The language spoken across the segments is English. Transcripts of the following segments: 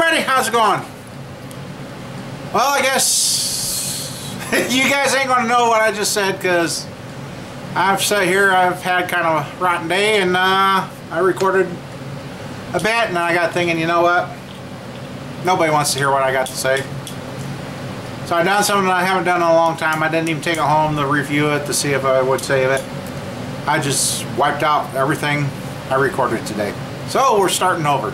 everybody, how's it going? Well, I guess you guys ain't gonna know what I just said because I've sat here, I've had kind of a rotten day, and I recorded a bit, and I got thinking, you know what? Nobody wants to hear what I got to say. So I've done something I haven't done in a long time. I didn't even take it home to review it to see if I would save it. I just wiped out everything I recorded today. So we're starting over.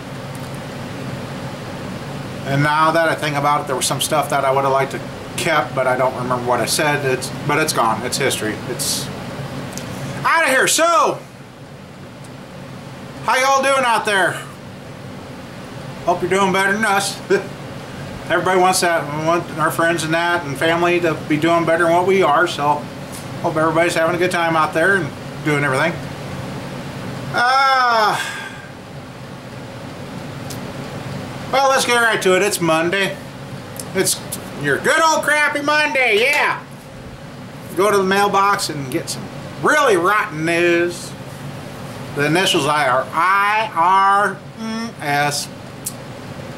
And now that I think about it, there was some stuff that I would have liked to kept, but I don't remember what I said. But it's gone. It's history. It's out of here. So, how y'all doing out there? Hope you're doing better than us. Everybody wants that. We want our friends and that and family to be doing better than what we are. So, hope everybody's having a good time out there and doing everything. Well, let's get right to it. It's Monday. It's your good old crappy Monday, yeah. Go to the mailbox and get some really rotten news. The initials are IRS.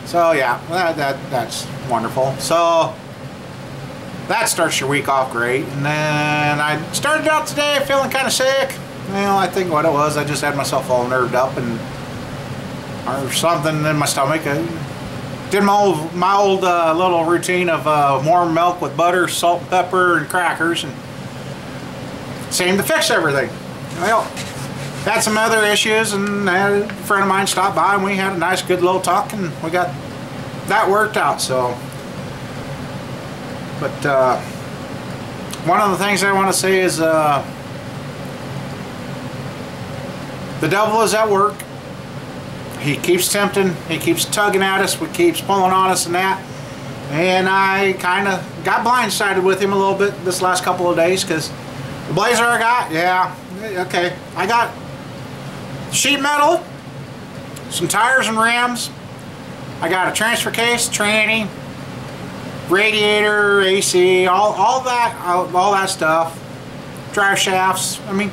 So yeah, that's wonderful. So that starts your week off great. And then I started out today feeling kind of sick. Well, I think what it was, I just had myself all nerved up and or something in my stomach. I did my old little routine of warm milk with butter, salt and pepper and crackers, and seemed to fix everything. Well, had some other issues, and a friend of mine stopped by and we had a nice good little talk and we got that worked out. So, but one of the things I want to say is the devil is at work. He keeps tempting, he keeps tugging at us, he keeps pulling on us and that. And I kind of got blindsided with him a little bit this last couple of days because the blazer I got, yeah, okay. I got sheet metal, some tires and rims. I got a transfer case, tranny, radiator, AC, all that stuff, drive shafts. I mean,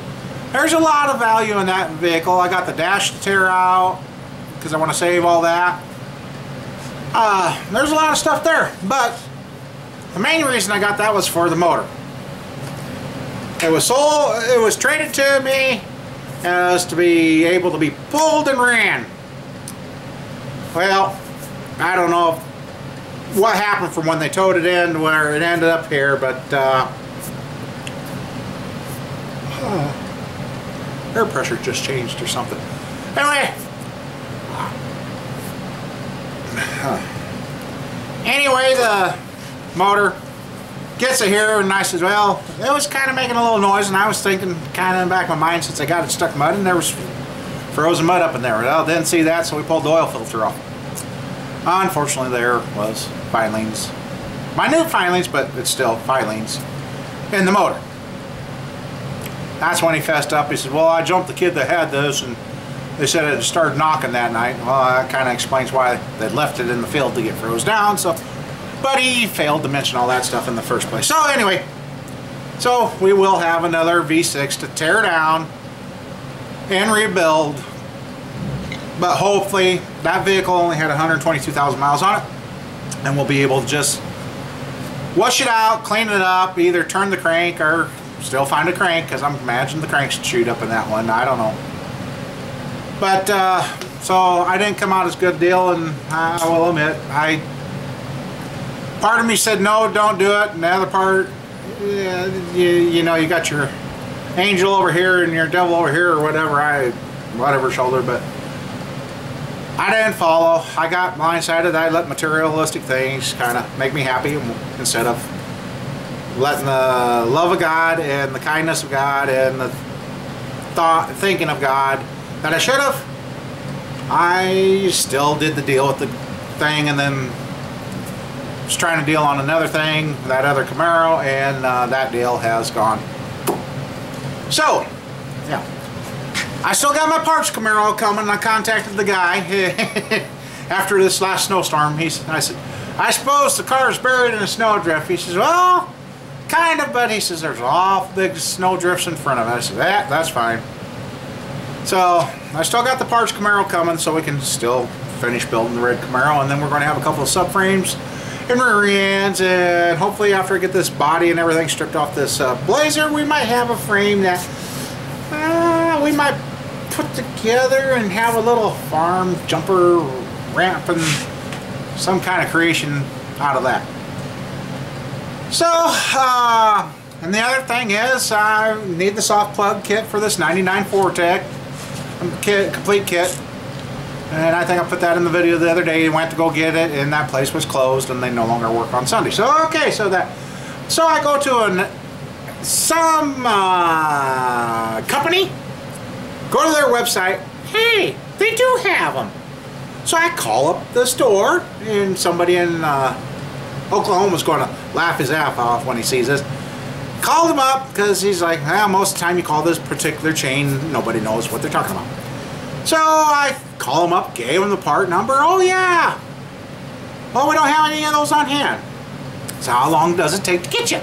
there's a lot of value in that vehicle. I got the dash to tear out because I want to save all that. There's a lot of stuff there, but the main reason I got that was for the motor. It was traded to me as to be able to be pulled and ran. Well, I don't know what happened from when they towed it in to where it ended up here, but air pressure just changed or something. Anyway, the motor gets it here and I said, well, it was kind of making a little noise, and I was thinking kind of in the back of my mind, since I got it stuck in mud and there was frozen mud up in there. Well, didn't see that, so we pulled the oil filter off. Unfortunately, there was filings, minute filings, but it's still filings in the motor. That's when he fessed up. He said, well, I jumped the kid that had this, and they said it started knocking that night. Well, that kind of explains why they left it in the field to get froze down. So, but he failed to mention all that stuff in the first place. So anyway, so we will have another V6 to tear down and rebuild. But hopefully that vehicle only had 122,000 miles on it, and we'll be able to just wash it out, clean it up, either turn the crank or still find a crank, because I'm imagining the crank's chewed up in that one. I don't know. But so I didn't come out as good a deal, and I will admit, part of me said no, don't do it, and the other part, you know, you got your angel over here and your devil over here, or whatever shoulder, but I didn't follow. I got blindsided. I let materialistic things kind of make me happy instead of letting the love of God and the kindness of God and the thinking of God that I should have. I still did the deal with the thing, and then was trying to deal on another thing, that other Camaro, and that deal has gone. So, yeah. I still got my parts Camaro coming. I contacted the guy after this last snowstorm. I said, I suppose the car's buried in a snowdrift. He says, well, kind of, but he says there's awful big snowdrifts in front of it. I said, that's fine. So I still got the parts Camaro coming, so we can still finish building the red Camaro, and then we're going to have a couple of subframes and rear ends, and hopefully after I get this body and everything stripped off this Blazer, we might have a frame that we might put together and have a little farm jumper ramp and some kind of creation out of that. So, and the other thing is I need the soft plug kit for this 99 Fortec complete kit. And I think I put that in the video the other day. I went to go get it, and that place was closed, and they no longer work on Sunday. So okay, so I go to some company, go to their website. Hey, they do have them. So I call up the store, and somebody in Oklahoma is going to laugh his ass off when he sees this. Called him up because he's like, well, most of the time you call this particular chain, nobody knows what they're talking about. So I call him up, gave him the part number. Oh yeah. Well, we don't have any of those on hand. So how long does it take to get you?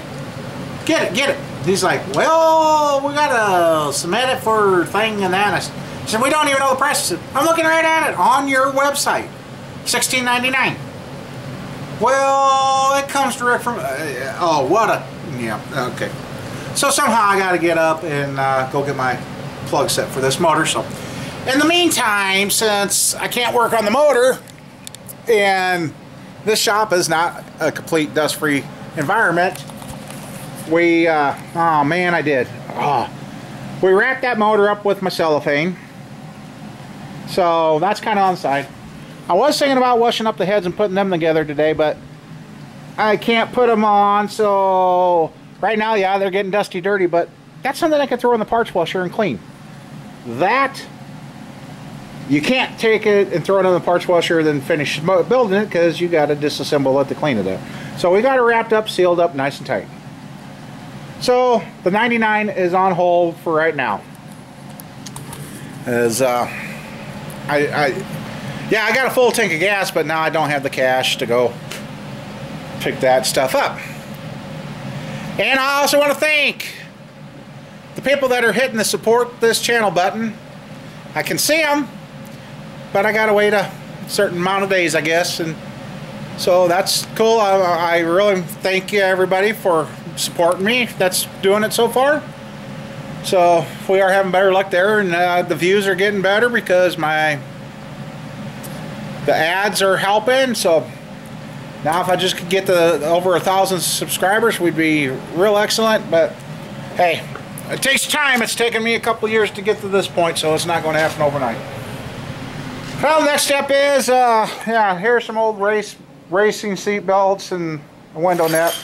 Get it. He's like, well, we gotta submit it for thing and that. I said, we don't even know the price. I said, I'm looking right at it on your website. $16.99. Well, it comes direct from. Oh, what a. Yeah. Okay. So somehow I got to get up and go get my plug set for this motor. So. In the meantime, since I can't work on the motor, and this shop is not a complete dust-free environment, we, oh man, I did. Oh, we wrapped that motor up with my cellophane, so that's kind of on the side. I was thinking about washing up the heads and putting them together today, but I can't put them on, so right now, yeah, they're getting dusty, dirty, but that's something I can throw in the parts washer and clean. That you can't take it and throw it in the parts washer and then finish building it because you got to disassemble it to clean it up. So we got it wrapped up, sealed up, nice and tight. So the 99 is on hold for right now. As yeah, I got a full tank of gas, but now I don't have the cash to go pick that stuff up. And I also want to thank the people that are hitting the support this channel button. I can see them, but I gotta wait a certain amount of days, I guess, and so that's cool. I really thank you everybody for supporting me that's doing it so far. So we are having better luck there, and the views are getting better because the ads are helping. So now if I just could get to over 1,000 subscribers, we'd be real excellent. But hey, it takes time. It's taken me a couple years to get to this point, so it's not going to happen overnight. Well, the next step is, yeah, here's some old racing seat belts and a window net.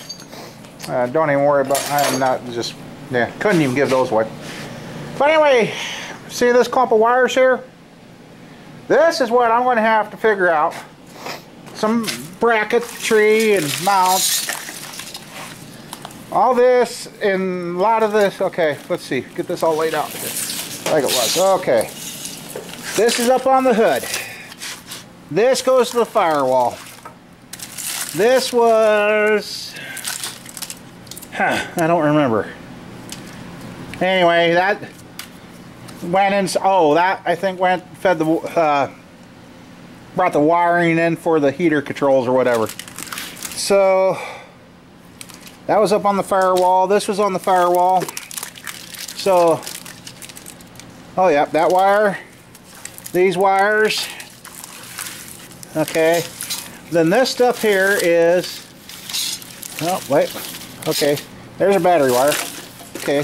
Don't even worry about, I'm not just, yeah, couldn't even give those away. But anyway, see this clump of wires here? This is what I'm going to have to figure out. Some bracketry and mounts. All this and a lot of this. Okay, let's see. Get this all laid out here like it was. Okay. This is up on the hood. This goes to the firewall. This was... I don't remember. Anyway, that went in... Oh, that I think fed the... brought the wiring in for the heater controls or whatever. So... that was up on the firewall. This was on the firewall. So, oh yeah, that wire, these wires. Okay. Then this stuff here is, oh wait, okay. There's a battery wire. Okay.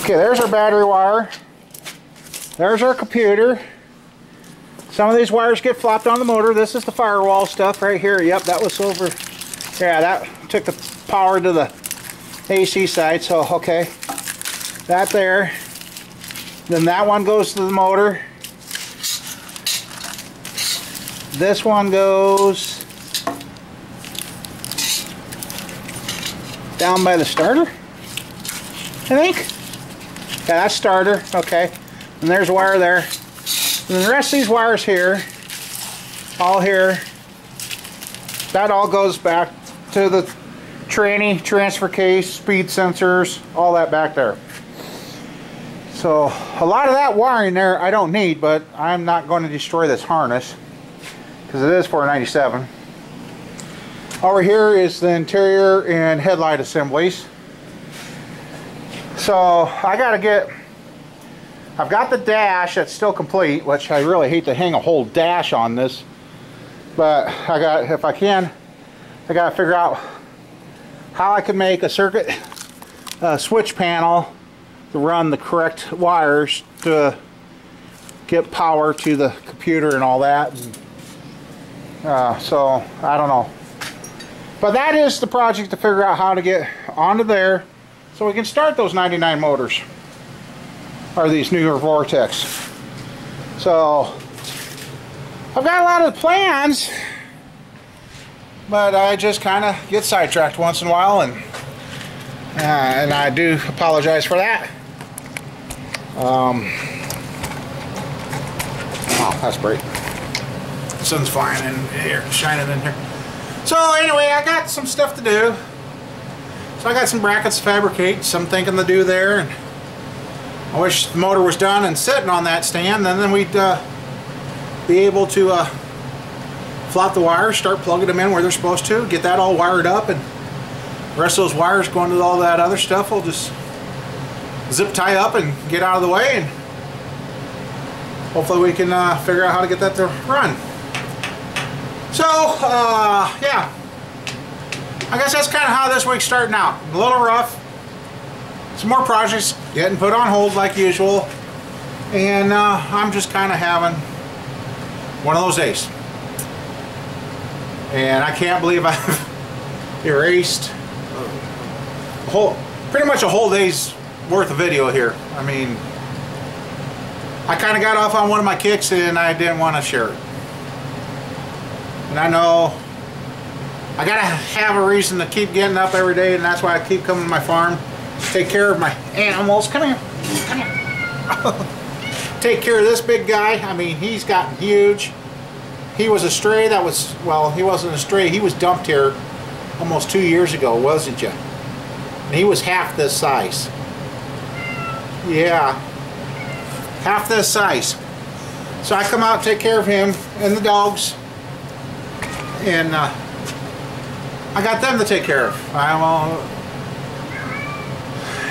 Okay, there's our battery wire. There's our computer. Some of these wires get flopped on the motor. This is the firewall stuff right here. Yep, that was over. Yeah, that took the power to the AC side. So, okay. That there. Then that one goes to the motor. This one goes down by the starter, I think. Yeah, that's starter. Okay. And there's a wire there. And the rest of these wires here, all here, that all goes back to the tranny, transfer case, speed sensors, all that back there. So a lot of that wiring there I don't need, but I'm not going to destroy this harness because it is 497. Over here is the interior and headlight assemblies. So I've got the dash that's still complete, which I really hate to hang a whole dash on this, but if I got to figure out how I can make a circuit switch panel to run the correct wires to get power to the computer and all that. So I don't know, but that is the project, to figure out how to get onto there so we can start those 99 motors, or these newer Vortex. So I've got a lot of plans, but I just kind of get sidetracked once in a while, and I do apologize for that. Oh, that's great. The sun's flying in here, shining in here. So anyway, I got some stuff to do. So I got some brackets to fabricate, some thinking to do there, and I wish the motor was done and sitting on that stand, and then we'd be able to flop the wires, start plugging them in where they're supposed to, get that all wired up, and the rest of those wires going to all that other stuff will just zip tie up and get out of the way, and hopefully we can figure out how to get that to run. So yeah, I guess that's kind of how this week's starting out. A little rough. Some more projects getting put on hold like usual, and I'm just kind of having one of those days. And I can't believe I've erased pretty much a whole day's worth of video here. I mean, I kind of got off on one of my kicks and I didn't want to share it. And I know I gotta have a reason to keep getting up every day, and that's why I keep coming to my farm, take care of my animals. Come here, come here. Take care of this big guy. I mean, he's gotten huge. He was a stray that was, well, he wasn't a stray, he was dumped here almost 2 years ago, wasn't you? And he was half this size. Yeah, half this size. So I come out and take care of him and the dogs, and I got them to take care of.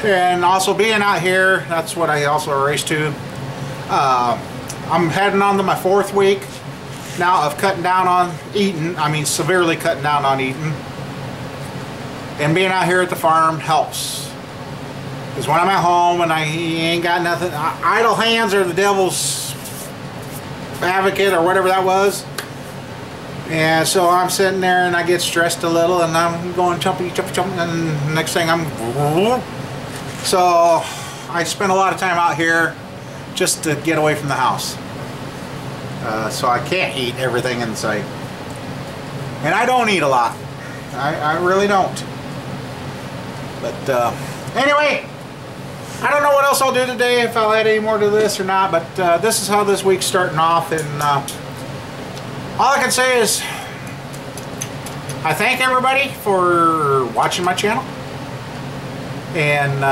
And also being out here, that's what I also race to. I'm heading on to my 4th week now of cutting down on eating. I mean, severely cutting down on eating. And being out here at the farm helps. Because when I'm at home and I ain't got nothing, idle hands are the devil's advocate, or whatever that was. And so I'm sitting there and I get stressed a little, and I'm going chumpy, and next thing so I spend a lot of time out here just to get away from the house. So I can't eat everything in sight. And I don't eat a lot. I really don't. But anyway, I don't know what else I'll do today, if I'll add any more to this or not, but this is how this week's starting off, and all I can say is I thank everybody for watching my channel and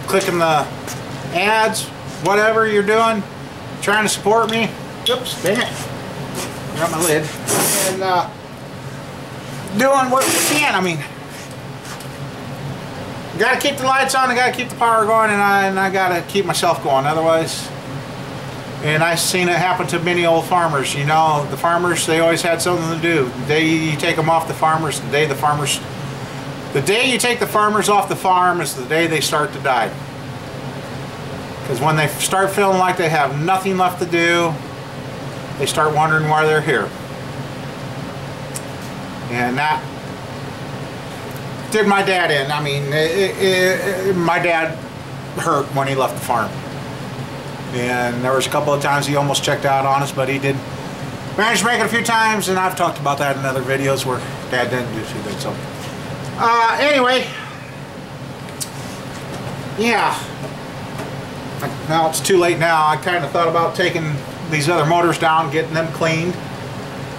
clicking the ads, whatever you're doing, trying to support me. Oops, dang it. Got my lid. And doing what we can. I mean, got to keep the lights on, I got to keep the power going, and I got to keep myself going. Otherwise, and I've seen it happen to many old farmers. You know, the farmers, they always had something to do. The day you take them off the farmers, the day you take the farmers off the farm is the day they start to die. Because when they start feeling like they have nothing left to do, they start wondering why they're here. And that did my dad in. I mean, my dad hurt when he left the farm. And there was a couple of times he almost checked out on us, but he did manage to make it a few times, and I've talked about that in other videos where Dad didn't do too good. So anyway, yeah, now it's too late now. I kind of thought about taking these other motors down, getting them cleaned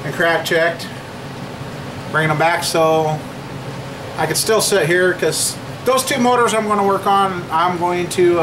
and crack checked, bringing them back so I could still sit here, because those two motors I'm going to work on. I'm going to